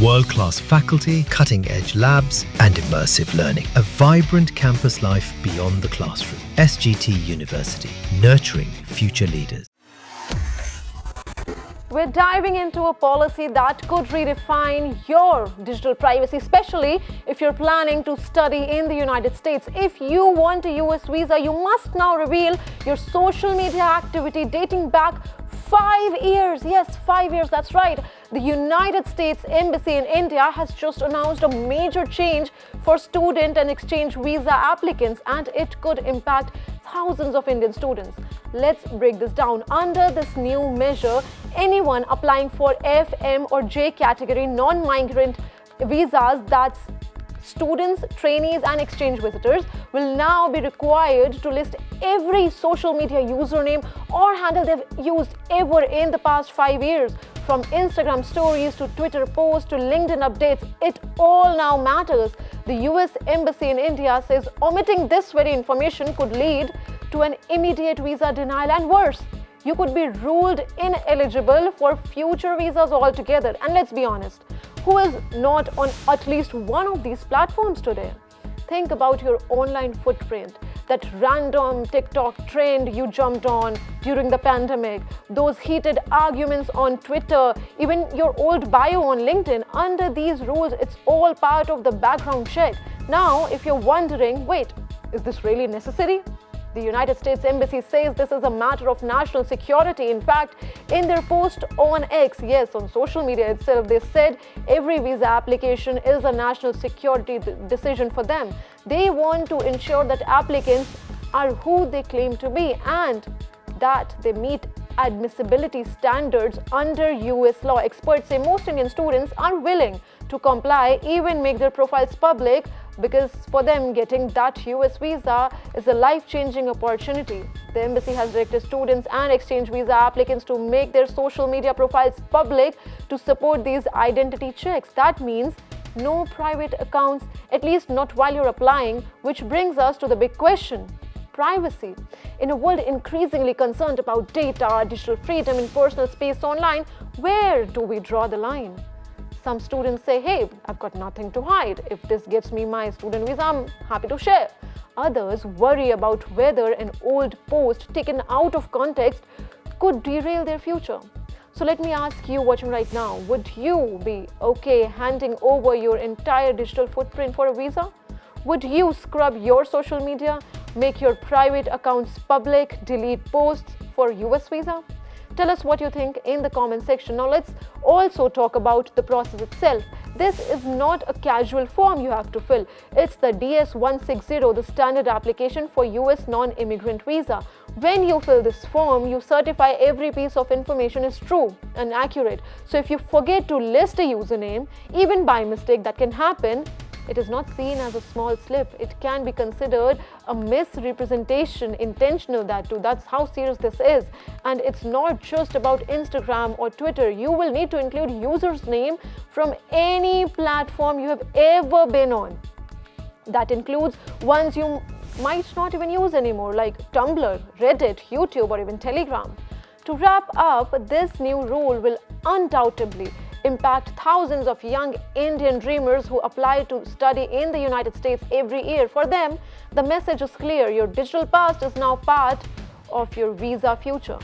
World-class faculty, cutting-edge labs, and immersive learning. A vibrant campus life beyond the classroom. SGT University, nurturing future leaders. We're diving into a policy that could redefine your digital privacy, especially if you're planning to study in the United States. If you want a US visa, you must now reveal your social media activity dating back 5 years. Yes, 5 years, that's right. The United States Embassy in India has just announced a major change for student and exchange visa applicants, and it could impact thousands of Indian students. Let's break this down. Under this new measure, anyone applying for F, M or J category non-migrant visas, that's students, trainees and exchange visitors, will now be required to list every social media username or handle they've used ever in the past 5 years. From Instagram stories to Twitter posts to LinkedIn updates, it all now matters. The US Embassy in India says omitting this very information could lead to an immediate visa denial, and worse, you could be ruled ineligible for future visas altogether. And let's be honest, who is not on at least one of these platforms today? Think about your online footprint, that random TikTok trend you jumped on during the pandemic, those heated arguments on Twitter, even your old bio on LinkedIn. Under these rules, it's all part of the background check. Now, if you're wondering, wait, is this really necessary? The United States Embassy says this is a matter of national security. In fact, in their post on X, yes, on social media itself, they said every visa application is a national security decision for them. They want to ensure that applicants are who they claim to be and that they meet admissibility standards under US law. Experts say most Indian students are willing to comply, even make their profiles public, because for them getting that US visa is a life-changing opportunity. The embassy has directed students and exchange visa applicants to make their social media profiles public to support these identity checks. That means no private accounts, at least not while you're applying, which brings us to the big question: privacy. In a world increasingly concerned about data, digital freedom and personal space online, where do we draw the line? Some students say, hey, I've got nothing to hide. If this gives me my student visa, I'm happy to share. Others worry about whether an old post taken out of context could derail their future. So let me ask you watching right now, would you be okay handing over your entire digital footprint for a visa? Would you scrub your social media, make your private accounts public, delete posts for US visa? Tell us what you think in the comment section. Now let's also talk about the process itself. This is not a casual form you have to fill. It's the DS-160, the standard application for US non-immigrant visa. When you fill this form, you certify every piece of information is true and accurate. So if you forget to list a username, even by mistake, that can happen, it is not seen as a small slip. It can be considered a misrepresentation, intentional that too. That's how serious this is. And it's not just about Instagram or Twitter. You will need to include user's name from any platform you have ever been on. That includes ones you might not even use anymore, like Tumblr, Reddit, YouTube, or even Telegram. To wrap up, this new rule will undoubtedly impact thousands of young Indian dreamers who apply to study in the United States every year. For them, the message is clear: your digital past is now part of your visa future.